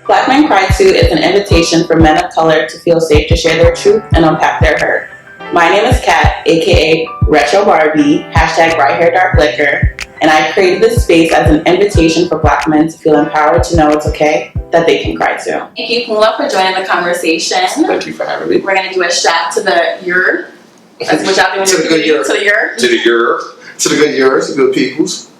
BlackMenCryToo is an invitation for men of color to feel safe to share their truth and unpack their hurt. My name is Kat, aka Retro Barbie, hashtag bright hair dark liquor, and I created this space as an invitation for Black men to feel empowered to know it's okay that they can cry too. Thank you, Puma, for joining the conversation. Thank you for having me. We're going to do a shot to the yur. That's what y'all doing to the good yur. To the yur. To the yur. To the good yurs, the good peoples.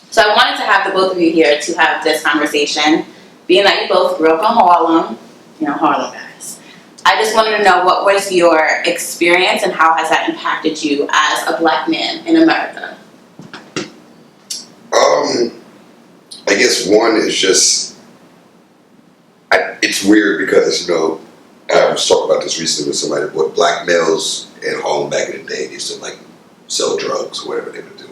So I wanted to have the both of you here to have this conversation, being that you both grew up in Harlem, Harlem guys. I just wanted to know, what was your experience and how has that impacted you as a Black man in America? I guess one is just, it's weird because, I was talking about this recently with somebody, but Black males in Harlem back in the day, they used to sell drugs or whatever they were doing.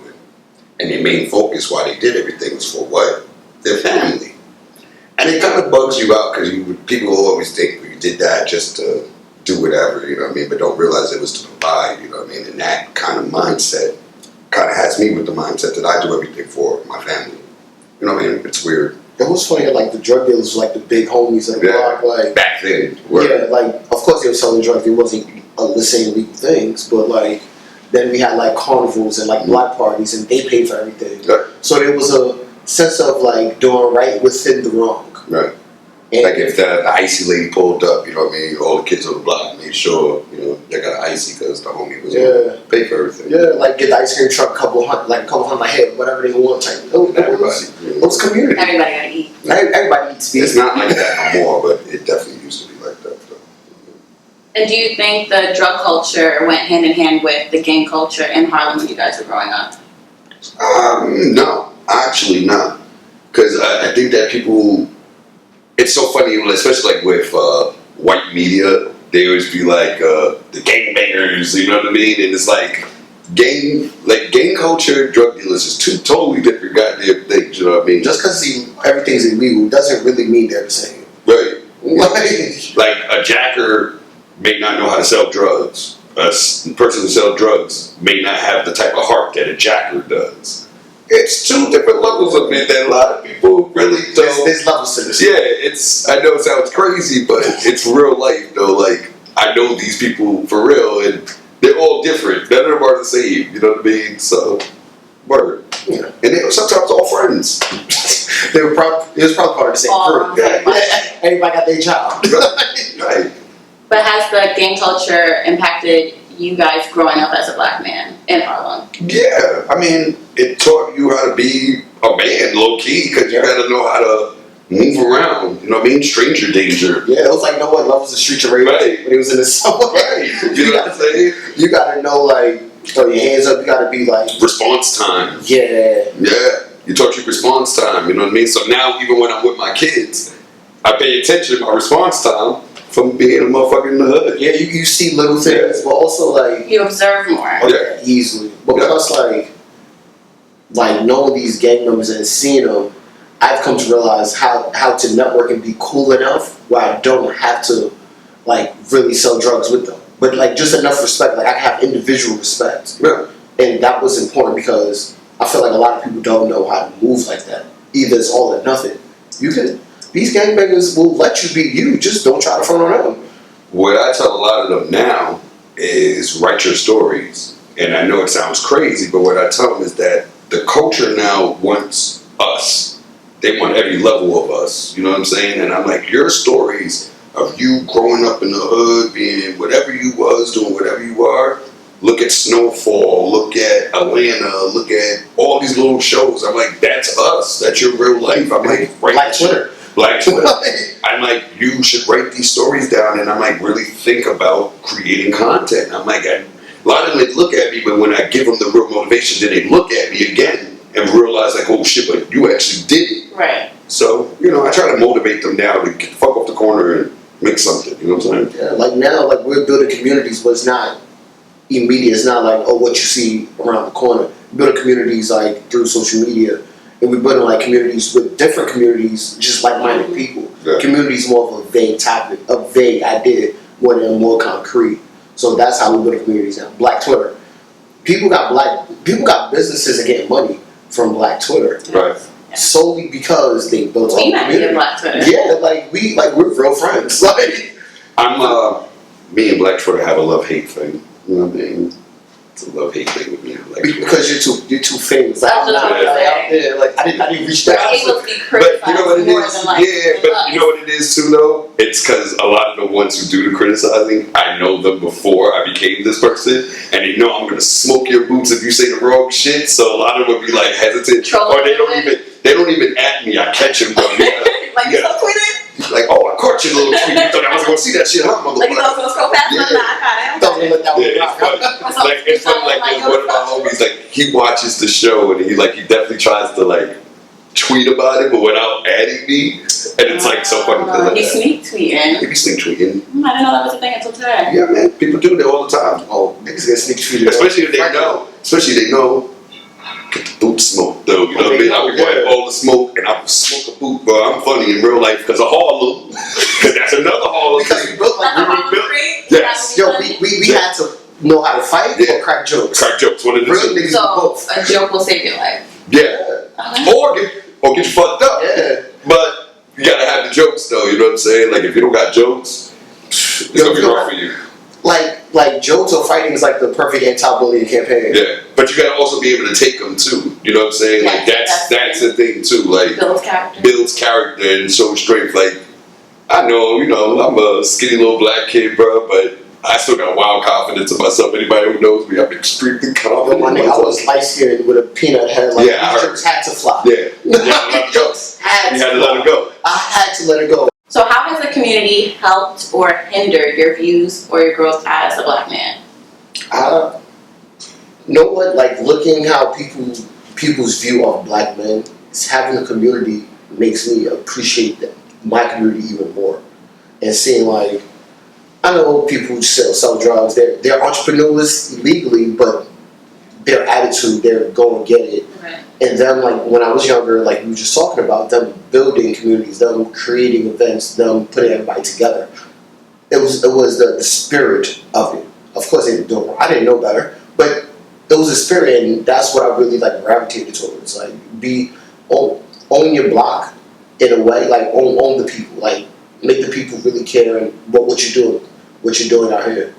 And their main focus while they did everything was for what? Their family. And it kind of bugs you out because people will always think you did that just to do whatever, but don't realize it was to provide, and that kind of mindset kind of has me with the mindset that I do everything for my family. It's weird. It was funny, the drug dealers were the big homies in the block, back then. Of course they were selling drugs, it wasn't illicit illegal things, but then we had carnivals and black parties, and they paid for everything. Right. So there was a sense of doing right within the wrong. Right. And if the icy lady pulled up, all the kids on the block made sure, they got icy because the homie was going to pay for everything. Yeah, get the ice cream truck, a couple hundred head, whatever they want. It was community. Everybody got to eat. Everybody eats beef. It's not like that no more, but it definitely used to be like that. And do you think the drug culture went hand in hand with the gang culture in Harlem when you guys were growing up? No, actually not. Because I think that people, it's so funny, especially with white media, they always be the gangbangers, you know what I mean? And it's gang culture, drug dealers is two totally different goddamn things, you know what I mean? Just because everything's illegal doesn't really mean they're the same. Right. A jacker may not know how to sell drugs. A person who sells drugs may not have the type of heart that a jacker does. It's two different levels of it that a lot of people really don't. There's levels to this. Yeah, I know it sounds crazy, but it's real life though. I know these people for real, and they're all different. None of them are the same. You know what I mean? So, word. Yeah. And they were sometimes all friends. It was probably part of the same crew. Yeah. Everybody got their job. Right. But has the gang culture impacted you guys growing up as a Black man in Harlem? Yeah, it taught you how to be a man, low key, because you got to know how to move around. You know what I mean? Stranger danger. Yeah, it was what levels the streets are right when he was in the subway. Right. You know what I'm saying? You got to know throw your hands up. You got to be response time. Yeah. Yeah. You taught you response time. You know what I mean? So now even when I'm with my kids, I pay attention to my response time from being a motherfucker in the hood. Yeah, you see little things, but also you observe more. Easily. But plus knowing these gang members and seeing them, I've come to realize how to network and be cool enough where I don't have to really sell drugs with them. But just enough respect, I can have individual respect. Yeah. And that was important because I feel a lot of people don't know how to move like that. Either it's all or nothing. These gangbangers will let you be you, just don't try to front on them. What I tell a lot of them now is write your stories. And I know it sounds crazy, but what I tell them is that the culture now wants us. They want every level of us, you know what I'm saying? And I'm your stories of you growing up in the hood, being whatever you was, doing whatever you are. Look at Snowfall, look at Atlanta, look at all these little shows. I'm that's us. That's your real life. I'm Black Twitter. Black Twitter. I'm you should write these stories down, and I'm really think about creating content. I'm a lot of them look at me, but when I give them the real motivation, then they look at me again and realize oh shit, but you actually did it. Right. So, I try to motivate them now to get the fuck off the corner and make something, you know what I'm saying? Yeah, now, we're building communities, but it's not immediate. It's not what you see around the corner. We're building communities, through social media. And we're building, communities with different communities, just like-minded people. Yeah. Communities more of a vague topic, a vague idea, more concrete. So that's how we build communities now. Black Twitter. People got businesses and getting money from Black Twitter. Right. solely because they built We a might be a community. Black Twitter. Yeah, we're real friends. Like, me and Black Twitter have a love-hate thing. You know what I mean? It's a love-hate thing with me and Black Twitter. because you're too famous. Like, I'm not That's what out there. Like, I didn't reach We're that. able to be But criticized you know what it more is? than like Yeah, but you know what it is too though? It's because a lot of the ones who do the criticizing, I know them before I became this person, and they know I'm gonna smoke your boots if you say the wrong shit. So a lot of them would be like hesitant, Trolling or they don't even at me. I catch them. like you still tweeted? Like, oh, I caught your little tweet. You thought I was gonna see that shit, huh, Like you thought it was gonna scroll past? Yeah. No, I got it. Don't let that one Yeah, rock. it's funny. It's funny. Like there's one of my homies, like he watches the show and he definitely tries to like tweet about it, but without adding me, and it's like so funny because He's sneak tweeting. he be sneak tweeting. I didn't know that was a thing until today. Yeah, man, people do that all the time. Oh, niggas get sneak treated. Especially if they know. Get the boot smoke though. You know what I mean? I be going all the smoke, and I will smoke a boot, but I'm funny in real life because of Harlem. Because that's another Harlem. Because we built like Like we built. Yes. yo, we had to know how to fight or crack jokes. Crack jokes. One of the Real two. niggas do So both. a joke will save your life. Yeah. Okay. Or get you fucked up. Yeah. But you gotta have the jokes though. You know what I'm saying? Like if you don't got jokes, it's gonna be hard for you. Like jokes or fighting is like the perfect anti-bullying campaign. Yeah, but you gotta also be able to take them too. You know what I'm saying? Like that's the thing too. Like builds character and shows strength. Like I know, I'm a skinny little black kid, bro, but I still got wild confidence in myself. Anybody who knows me, I'm extremely confident. My nigga, I was light skinned with a peanut head. Like, Yeah, I these heard. jokes had to fly. Yeah, you had to let it go. Had You had to let it go. I had to let it go. So how has the community helped or hindered your views or your growth as a Black man? Know what? Like looking how people's view of Black men is having a community makes me appreciate my community even more. And seeing like, I know people who sell drugs. They're entrepreneurs legally, but their attitude, they're go and get it. Right. And then like when I was younger, like we were just talking about them building communities, them creating events, them putting everybody together. It was the spirit of it. Of course they didn't know. I didn't know better, but it was a spirit, and that's what I really like gravitated towards. Like own your block in a way, like own the people, like make the people really care and what you're doing out here.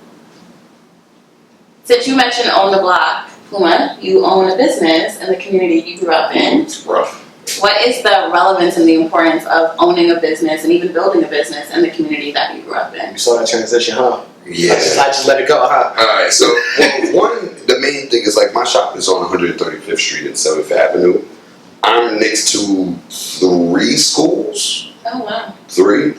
Since you mentioned own the block, Puma, you own a business in the community you grew up in. It's rough. What is the relevance and the importance of owning a business and even building a business in the community that you grew up in? You saw that transition, huh? Yeah. I just let it go, huh? Alright, so the main thing is like my shop is on 135th Street and 7th Avenue. I'm next to 3 schools. Oh, wow. 3.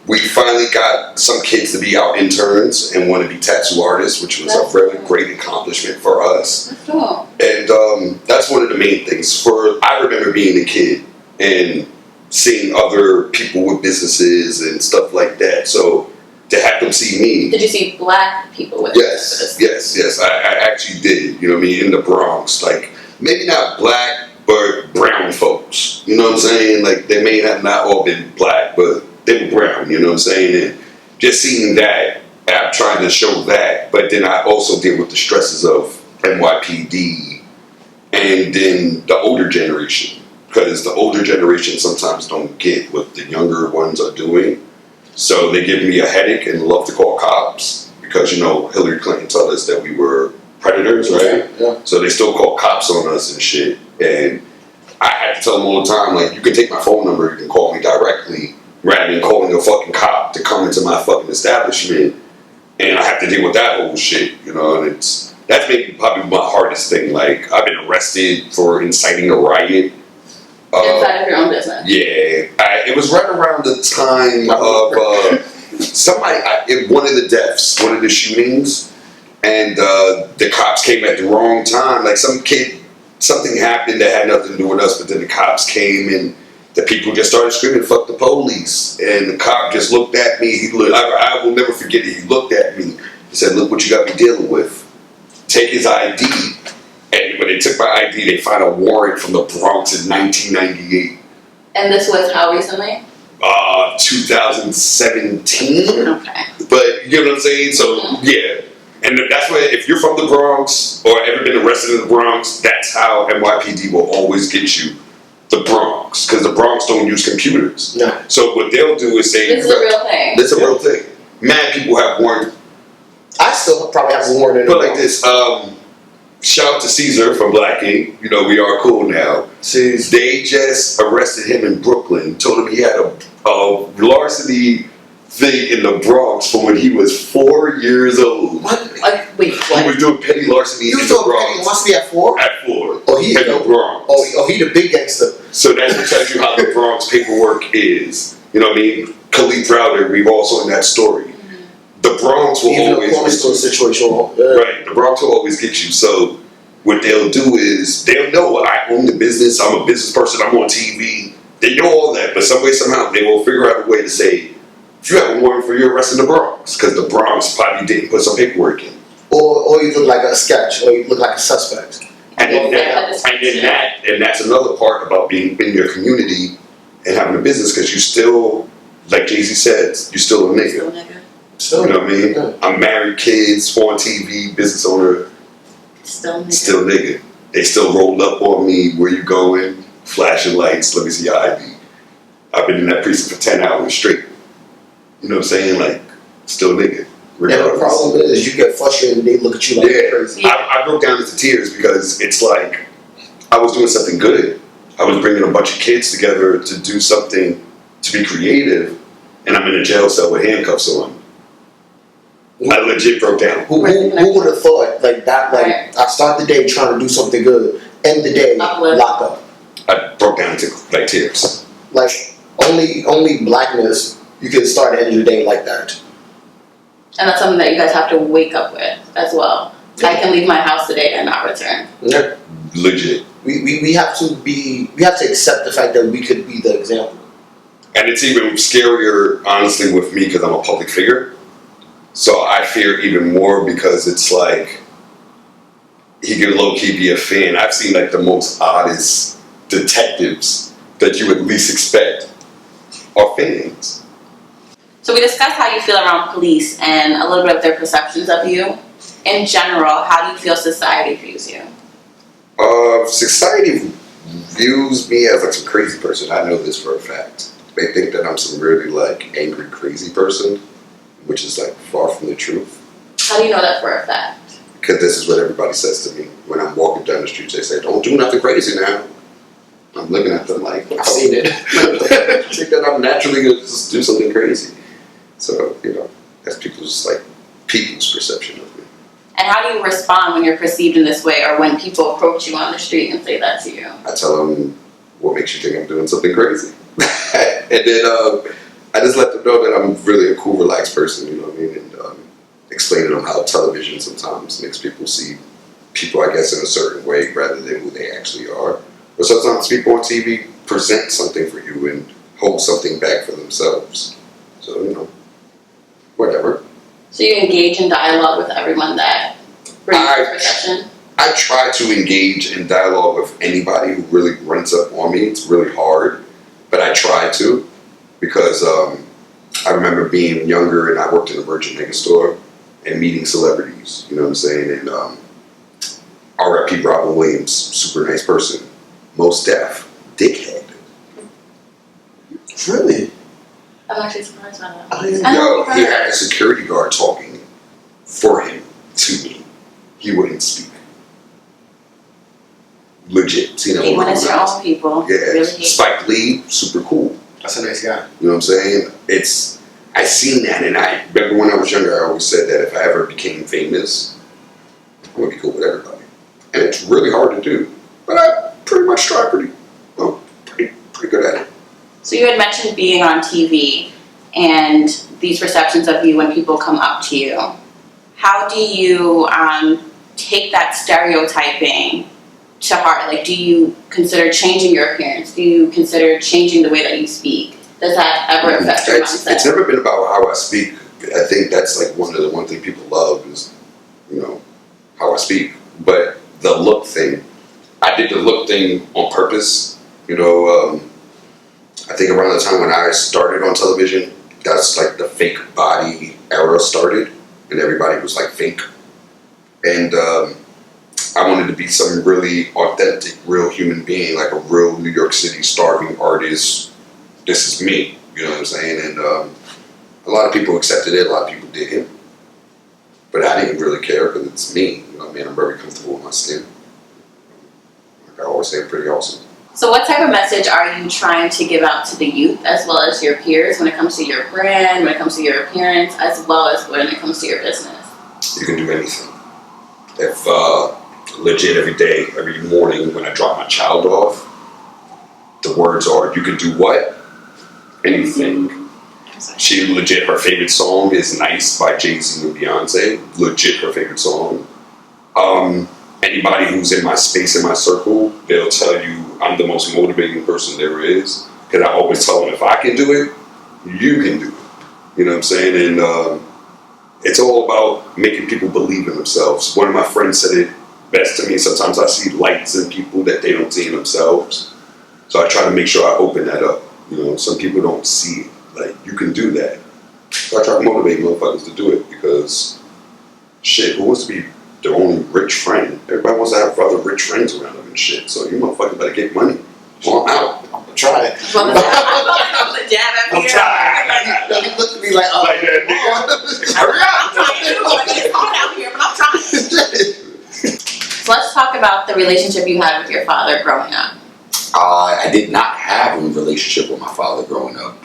We finally got some kids to be our interns and want to be tattoo artists, which was a really great accomplishment for us. That's cool. And that's one of the main things. I remember being a kid and seeing other people with businesses and stuff like that. So to have them see me. Did you see Black people with Yes. I actually did. You know what I mean? In the Bronx, like maybe not Black, but brown folks. You know what I'm saying? Like they may have not all been Black, but they were brown. You know what I'm saying? And just seeing that, I'm trying to show that. But then I also deal with the stresses of NYPD and then the older generation, because the older generation sometimes don't get what the younger ones are doing. So they give me a headache and love to call cops because, Hillary Clinton told us that we were predators, right? Yeah. So they still call cops on us and shit. And I had to tell them all the time, like, you can take my phone number, you can call me directly, rather than calling a fucking cop to come into my fucking establishment. And I have to deal with that whole shit, and that's maybe probably my hardest thing. Like, I've been arrested for inciting a riot. Inside of your own business? Yeah. It was right around the time of one of the deaths, one of the shootings, and the cops came at the wrong time. Like something happened that had nothing to do with us, but then the cops came and the people just started screaming, "Fuck the police!" And the cop just looked at me. I will never forget it. He looked at me. He said, "Look what you got me dealing with. Take his ID." And when they took my ID, they found a warrant from the Bronx in 1998. And this was how recently? 2017. Okay. But you know what I'm saying? So yeah, And that's why, if you're from the Bronx or ever been arrested in the Bronx, that's how NYPD will always get you. The Bronx, because the Bronx don't use computers. No. So what they'll do is say, This is a real thing. This is a real thing. Mad people have warrant. I still probably have a warrant in But like this, shout out to Caesar from Black Ink. You know, we are cool now. They just arrested him in Brooklyn, told him he had a larceny thing in the Bronx from when he was 4 years old. What? Like, wait, He what? was doing petty larceny You in was the doing Bronx. petty larceny at 4? At 4. Oh, he in the Bronx. Oh, he the big gangster. So that tells you how the Bronx paperwork is. You know what I mean? Khalid Browder, we've also in that story. Mm-hmm. The Bronx will Even always a corner store situation. Right, the Bronx will always get you. So what they'll do is they'll know I own the business, I'm a business person, I'm on TV. They know all that, but some way, somehow, they will figure out a way to say, if you have a warrant for your arrest in the Bronx, because the Bronx probably didn't put some paperwork in. Or you look like a sketch, or you look like a suspect. And that's another part about being in your community and having a business, because you still, like Jay-Z said, you still a nigga. Still nigga. Still, You know what I mean? Yeah. I'm married, kids, on TV, business owner, Still nigga. still nigga. They still rolled up on me, where you going, flashing lights, let me see your ID. I've been in that precinct for 10 hours straight. You know what I'm saying? Like, still nigga. And the problem is you get frustrated and they look at you like you're crazy. I broke down into tears because it's like I was doing something good. I was bringing a bunch of kids together to do something, to be creative, and I'm in a jail cell with handcuffs on. I legit broke down. Who would have thought like that? Like I start the day trying to do something good, end the day locked up. I broke down into like tears. Like only blackness you can start and end your day like that. And that's something that you guys have to wake up with as well. Yeah. I can leave my house today and not return. Yeah. Legit. We have to accept the fact that we could be the example. And it's even scarier, honestly, with me because I'm a public figure. So I fear even more because it's like he could low-key be a fan. I've seen like the most oddest detectives that you would least expect are fans. So we discussed how you feel around police and a little bit of their perceptions of you. In general, how do you feel society views you? Society views me as like some crazy person. I know this for a fact. They think that I'm some really like angry, crazy person, which is like far from the truth. How do you know that for a fact? Because this is what everybody says to me when I'm walking down the street. They say, "Don't do nothing crazy now." I'm looking at them like, I've seen it. think that I'm naturally going to just do something crazy. So, you know, that's people's perception of me. And how do you respond when you're perceived in this way or when people approach you on the street and say that to you? I tell them, what makes you think I'm doing something crazy? And then I just let them know that I'm really a cool, relaxed person, you know what I mean? And explain to them how television sometimes makes people see people, I guess, in a certain way rather than who they actually are. But sometimes people on TV present something for you and hold something back for themselves. So, you know, whatever. So you engage in dialogue with everyone that brings your perception? I try to engage in dialogue with anybody who really runs up on me. It's really hard, but I try to because I remember being younger and I worked in a Virgin Mega store and meeting celebrities, you know what I'm saying? And R.I.P. Robin Williams, super nice person. Most deaf, dickhead. Really? I'm actually surprised by that. He had a security guard talking for him to me. He wouldn't speak. Legit. Seen Hate when it's your own people. Yeah. Really Spike Lee, super cool. That's a nice guy. You know what I'm saying? I seen that, and I remember when I was younger, I always said that if I ever became famous, I would be cool with everybody. And it's really hard to do, but I pretty much try pretty good at it. So you had mentioned being on TV and these perceptions of you when people come up to you. How do you take that stereotyping to heart? Like, do you consider changing your appearance? Do you consider changing the way that you speak? Does that ever affect your mindset? It's never been about how I speak. I think that's like one thing people love is, you know, how I speak. But the look thing, I did the look thing on purpose. You know, I think around the time when I started on television, that's like the fake body era started, and everybody was like fake. And I wanted to be some really authentic, real human being, like a real New York City starving artist. This is me, you know what I'm saying? And a lot of people accepted it, a lot of people didn't. But I didn't really care because it's me, you know what I mean? I'm very comfortable with my skin. Like I always say, I'm pretty awesome. So what type of message are you trying to give out to the youth as well as your peers when it comes to your brand, when it comes to your appearance, as well as when it comes to your business? You can do anything. If legit every day, every morning when I drop my child off, the words are, you can do what? Anything. She legit, her favorite song is Nice by Jay-Z and Beyonce. Legit her favorite song. Anybody who's in my space, in my circle, they'll tell you I'm the most motivating person there is. Because I always tell them, if I can do it, you can do it. You know what I'm saying? And it's all about making people believe in themselves. One of my friends said it best to me. Sometimes I see lights in people that they don't see in themselves. So I try to make sure I open that up. You know, some people don't see it. Like, you can do that. So I try to motivate motherfuckers to do it because, shit, who wants to be their own rich friend? Everybody wants to have other rich friends around them and shit. So you motherfuckers better get money. Well, I'm out. I'm trying. I'm trying. You look at me like, oh, Like that, nigga. Hurry up. It's hot out here, but I'm trying. So let's talk about the relationship you had with your father growing up. I did not have a relationship with my father growing up.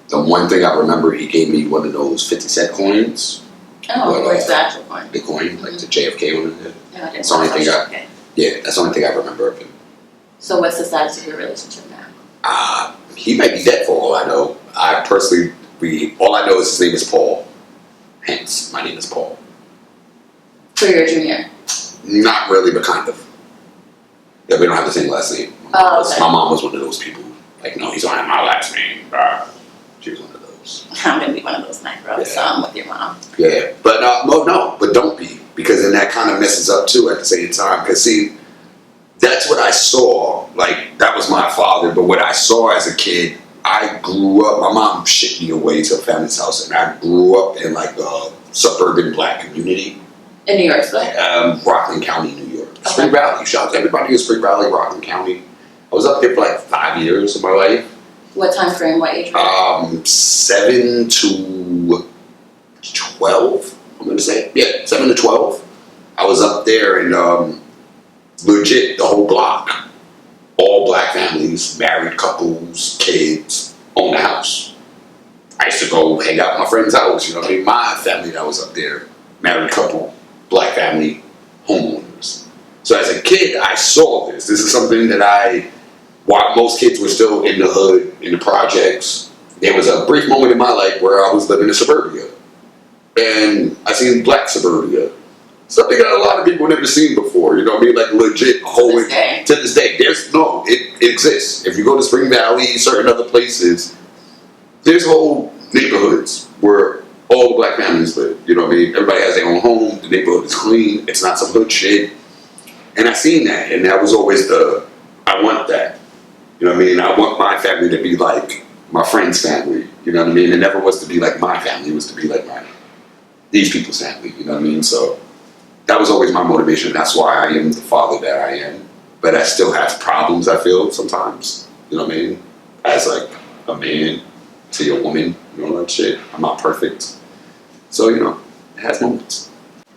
The one thing I remember, he gave me one of those 50-cent coins. Oh, where's the actual coin? The coin, like the JFK one. No, I didn't. That's the only thing that's the only thing I remember of him. So what's the status of your relationship now? He might be dead for all I know. All I know is his name is Paul. Hence, my name is Paul. So you're a junior? Not really, but kind of. Yeah, we don't have the same last name. Okay. My mom was one of those people. Like, no, he's don't have my last name. She was one of those. I'm gonna be one of those night girls, so I'm with your mom. Yeah, but but don't be, because then that kind of messes up too at the same time. Because see, that's what I saw. Like, that was my father, but what I saw as a kid, I grew up. My mom shipped me away to a family's house, and I grew up in like a suburban black community. In New York State? Rockland County, New York. Okay. Spring Valley. Shout out to everybody in Spring Valley, Rockland County. I was up there for like 5 years of my life. What time frame? What age? 7 to 12. I'm gonna say, 7 to 12. I was up there, and legit the whole block, all black families, married couples, kids, own the house. I used to go hang out at my friend's house. You know what I mean? My family that was up there, married couple, black family, homeowners. So as a kid, I saw this. This is something that while most kids were still in the hood, in the projects, there was a brief moment in my life where I was living in suburbia. And I seen black suburbia. Something that a lot of people never seen before, you know what I mean? Like legit to this day. It exists. If you go to Spring Valley, certain other places, there's whole neighborhoods where all the black families live. You know what I mean? Everybody has their own home. The neighborhood is clean. It's not some hood shit. And I seen that, and that was always I want that. You know what I mean? I want my family to be like my friend's family. You know what I mean? It never was to be like my family. It was to be like these people's family. You know what I mean? So that was always my motivation. That's why I am the father that I am. But I still have problems, I feel, sometimes. You know what I mean? As like a man to your woman, you know, that shit. I'm not perfect. So, you know, it has moments.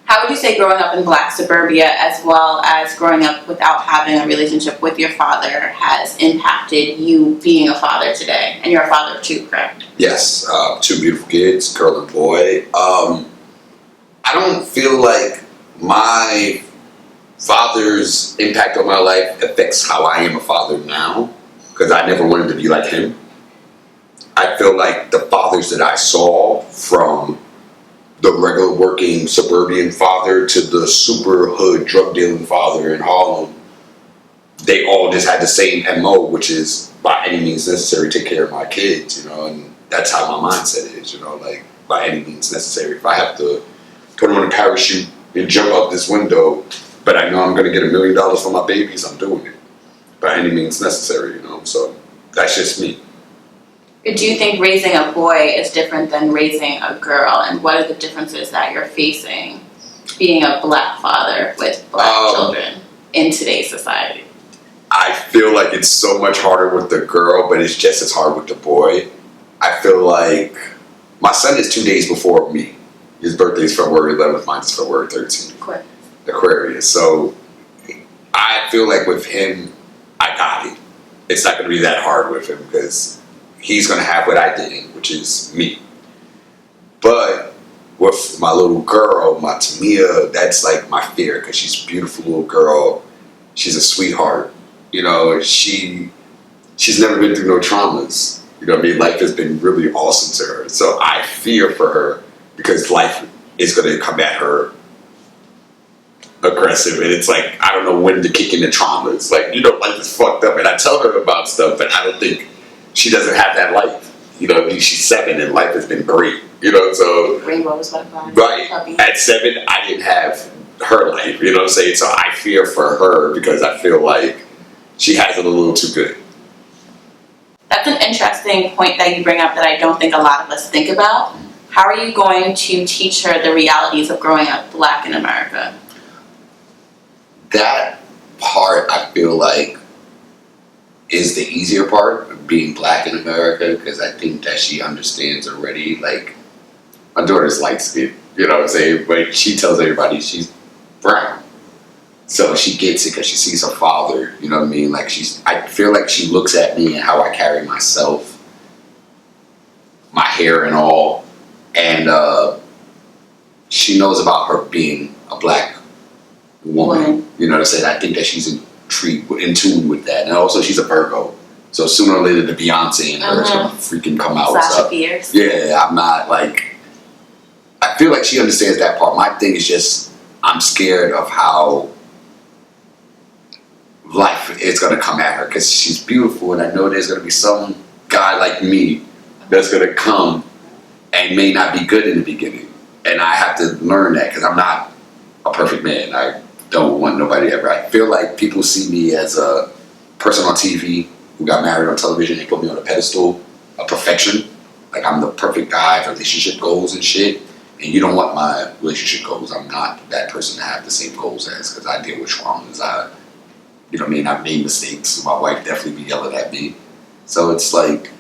How would you say growing up in black suburbia as well as growing up without having a relationship with your father has impacted you being a father today? And you're a father of two, correct? Yes, 2 beautiful kids, girl and boy. I don't feel like my father's impact on my life affects how I am a father now, because I never wanted to be like him. I feel like the fathers that I saw, from the regular working suburban father to the super hood drug dealing father in Harlem, they all just had the same MO, which is by any means necessary take care of my kids, you know, and that's how my mindset is, you know, like by any means necessary. If I have to put on a parachute and jump out this window, but I know I'm going to get $1 million for my babies, I'm doing it by any means necessary, you know, so that's just me. Do you think raising a boy is different than raising a girl, and what are the differences that you're facing? being a black father with black children in today's society? I feel like it's so much harder with the girl, but it's just as hard with the boy. I feel like my son is 2 days before me. His birthday is February 11th, mine is February 13th. Aquarius. So I feel like with him, I got it. It's not going to be that hard with him because he's going to have what I did, which is me. But with my little girl, my Tamia, that's like my fear because she's a beautiful little girl. She's a sweetheart. You know, she's never been through no traumas. You know what I mean? Life has been really awesome to her. So I fear for her because life is going to come at her aggressive. And it's like, I don't know when to kick in the traumas. Like, you know, life is fucked up. And I tell her about stuff, but I don't think she doesn't have that life. You know what I mean? She's 7 and life has been great. You know, so. Rainbows, butterflies. Right. Puppy. At 7, I didn't have her life. You know what I'm saying? So I fear for her because I feel like she has it a little too good. That's an interesting point that you bring up that I don't think a lot of us think about. How are you going to teach her the realities of growing up black in America? That part, I feel like, is the easier part of being black in America because I think that she understands already. Like, my daughter's light skinned, you know what I'm saying? But she tells everybody she's brown. So she gets it because she sees her father, you know what I mean? Like I feel like she looks at me and how I carry myself, my hair and all, and she knows about her being a black woman. You know what I'm saying? I think that she's in tune with that. And also she's a Virgo. So sooner or later the Beyonce in her is going to freaking come out. Sasha Fierce. Yeah, I'm not like, I feel like she understands that part. My thing is just, I'm scared of how life is going to come at her because she's beautiful and I know there's going to be some guy like me that's going to come and may not be good in the beginning, and I have to learn that because I'm not a perfect man. I don't want nobody ever. I feel like people see me as a person on TV who got married on television. They put me on a pedestal of perfection, like I'm the perfect guy, relationship goals and shit, and you don't want my relationship goals. I'm not that person to have the same goals as because I deal with traumas. You know what I mean? I've made mistakes. My wife definitely be yelling at me. So it's like,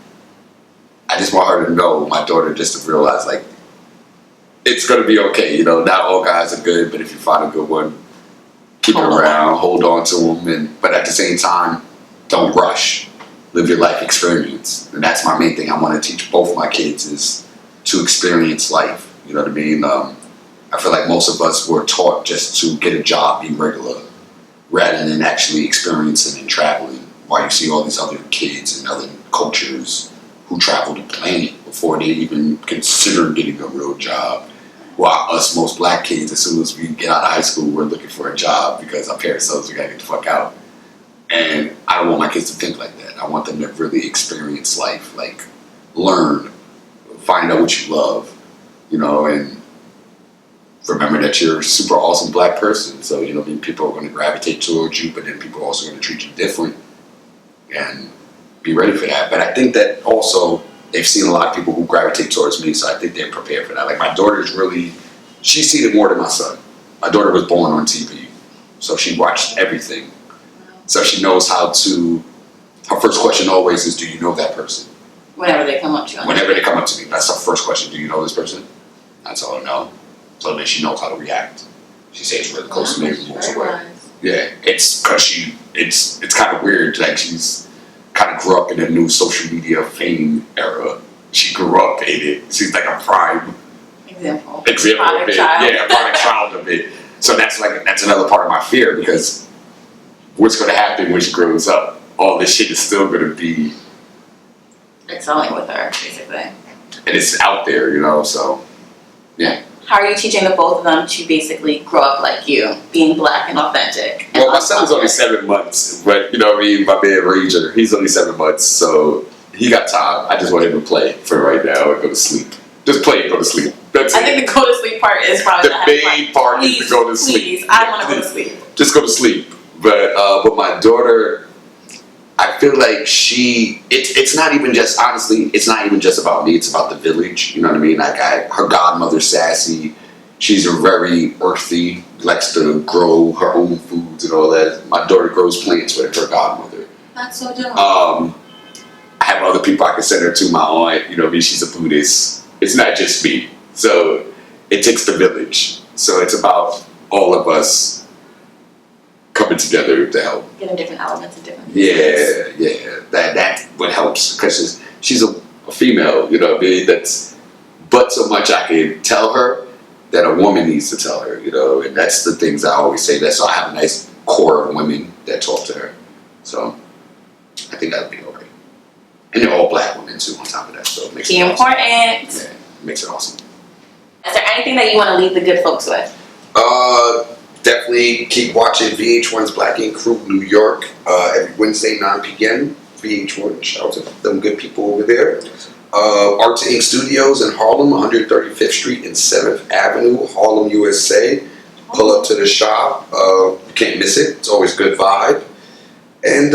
I just want her to know, my daughter, just to realize, like, it's going to be okay. You know, not all guys are good, but if you find a good one, keep it around, hold on to them. But at the same time, don't rush. Live your life experience. And that's my main thing. I want to teach both my kids is to experience life. You know what I mean? I feel like most of us were taught just to get a job, be regular, rather than actually experiencing and traveling. While you see all these other kids and other cultures who travel the planet before they even consider getting a real job. While us most black kids, as soon as we get out of high school, we're looking for a job because our parents tell us we gotta get the fuck out. And I don't want my kids to think like that. I want them to really experience life, like learn, find out what you love, you know, and remember that you're a super awesome black person. So, you know, people are going to gravitate towards you, but then people are also going to treat you different and be ready for that. But I think that also they've seen a lot of people who gravitate towards me, so I think they're prepared for that. Like my daughter's really, she's seen it more than my son. My daughter was born on TV, so she watched everything. So she knows how to, her first question always is, do you know that person? Whenever they come up to you. Whenever they come up to me, that's her first question. Do you know this person? That's all I know. So then she knows how to react. She stays really close to me and moves away. Nice. Yeah, it's because it's kind of weird. Like she's kind of grew up in the new social media fame era. She grew up in it. She's like a prime example of it. Child. Yeah, a product child of it. So that's another part of my fear because what's going to happen when she grows up? All this shit is still going to be excelling with her, basically. And it's out there, you know. So yeah. How are you teaching the both of them to basically grow up like you, being black and authentic? And well, my son's only 7 months, but you know what I mean? My man Ranger, he's only 7 months, so he got time. I just want him to play for right now and go to sleep. Just play and go to sleep. That's it. I think the go to sleep part is probably the main part is to go to sleep. Please, I want to go to sleep. Just go to sleep. But my daughter, I feel like it's not even just, honestly, it's not even just about me, it's about the village, you know what I mean? Like her godmother, Sassy, She's a very earthy, likes to grow her own foods and all that. My daughter grows plants with her godmother. That's so dope. I have other people I can send her to. My aunt, you know, she's a Buddhist. It's not just me. So it takes the village. So it's about all of us coming together to help. Getting different elements of different Yeah, yeah. That what helps because she's a female, you know what I mean? But so much I can tell her that a woman needs to tell her, you know, and that's the things I always say. That's why I have a nice core of women that talk to her. So I think that'll be all right. And they're all black women too on top of that. So it makes it important. Awesome. Yeah, it makes it awesome. Is there anything that you want to leave the good folks with? Definitely keep watching VH1's Black Ink Crew New York every Wednesday 9 p.m. VH1, shout out to them good people over there. Art to Ink Studios in Harlem, 135th Street and 7th Avenue, Harlem, USA. Pull up to the shop. You can't miss it. It's always a good vibe. And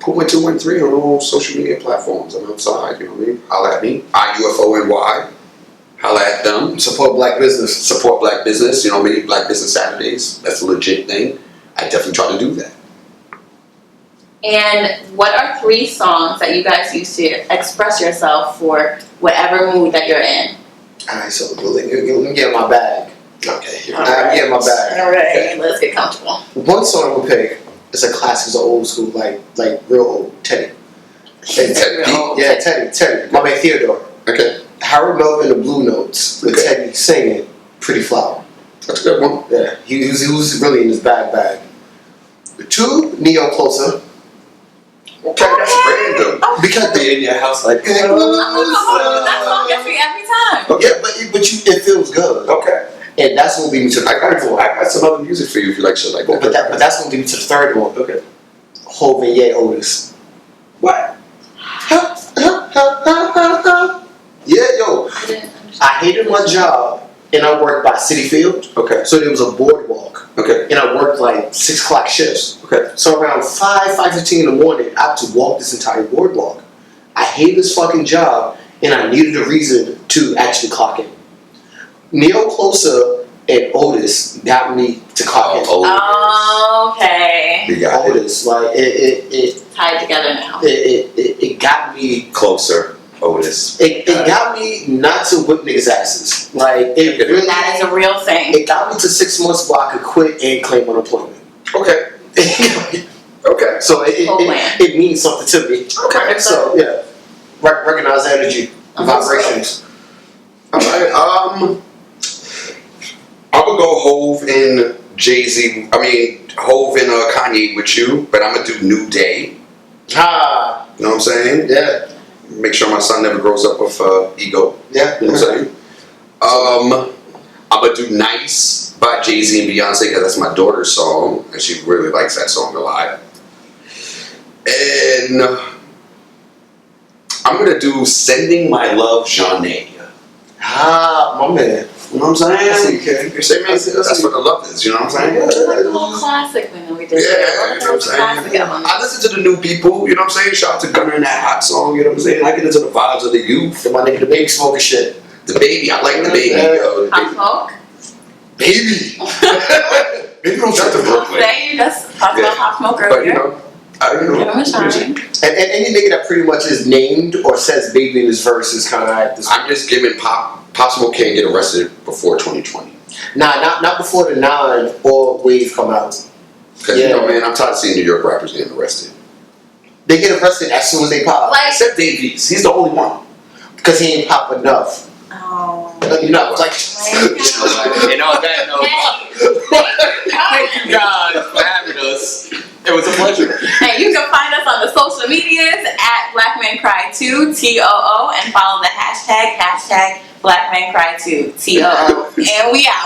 Puma 213 on all social media platforms. I'm outside, you know what I mean? Holla at me. IUFONY. Holla at them. Support black business. Support black business, you know what I mean? Black Business Saturdays. That's a legit thing. I definitely try to do that. And what are 3 songs that you guys use to express yourself for whatever mood that you're in? Alright, so let me get in my bag. Okay, here I'm getting my bag. Alright, Okay. let's get comfortable. One song I'm gonna pick is a classic, it's an old school, like real old Teddy. Teddy. Yeah, Teddy. My man Theodore. Okay, Harold Melvin and the Blue Notes with Okay. Teddy singing Pretty Flower. that's a good one. Yeah, he was really in his bag. 2, Neo Closer. Okay, that's random. Because Be in your house like That song gets me every time. yeah, but it feels good. Okay. And that's gonna lead me to the third one. I got some other music for you if you like shit like that. But that's gonna lead me to the third one. Okay. Hov and Ye Otis. What? Yeah, yo. I didn't understand. I hated my job and I worked by City Field. Okay. So there was a boardwalk. Okay. And I worked like 6 o'clock shifts. Okay. So around 5:15 in the morning, I had to walk this entire boardwalk. I hated this fucking job and I needed a reason to actually clock in. Neo Closer and Otis got me to clock in. Okay. You got it. Otis, like it Tied together now. got me. Closer, Otis. It got me not to whip niggas' asses. Like it really. That is a real thing. It got me to 6 months where I could quit and claim unemployment. Okay. Okay. So it means something to me. Okay. So yeah, recognize the energy, vibrations. All right. I would go Hov and Jay-Z. I mean, Hov and Kanye with you, but I'm gonna do New Day. Ah, You know what I'm saying? yeah, Make sure my son never grows up with ego. yeah. You know what I'm saying? I'm gonna do Nice by Jay-Z and Beyonce because that's my daughter's song, and she really likes that song a lot. And I'm gonna do Sending My Love, Jeanne. Ah, my man. You know what I'm saying? That's okay. You say, man, that's what the love is. You know what I'm saying? It's like a little classic when we did Yeah, it. you know what I'm Classic saying? album. I listen to the new people, you know what I'm saying? Shout out to Gunner and that hot song, you know what I'm saying? I get into the vibes of the youth. My nigga, the baby smoking shit. The baby, I like the baby. Yo, the Pop baby. Smoke? Baby. Maybe don't shut the Brooklyn. Say you just talked about Pop Smoke But earlier. you know, Give him a shine. And any nigga that pretty much is named or says baby in his verse is kind of like this. I'm just giving Pop Smoke can't get arrested before 2020. Nah, not before the 9 or Wave come out. Because you know, man, I'm tired of seeing New York rappers getting arrested. They get arrested as soon as they pop. Like, Except Davies, he's the only one. Because he ain't pop enough. oh. Enough. Like, And on that note, thank you guys for having us. It was a pleasure. And you can find us on the social medias at BlackMenCryToo, TOO, and follow the hashtag BlackMenCryToo, TOO. And we out.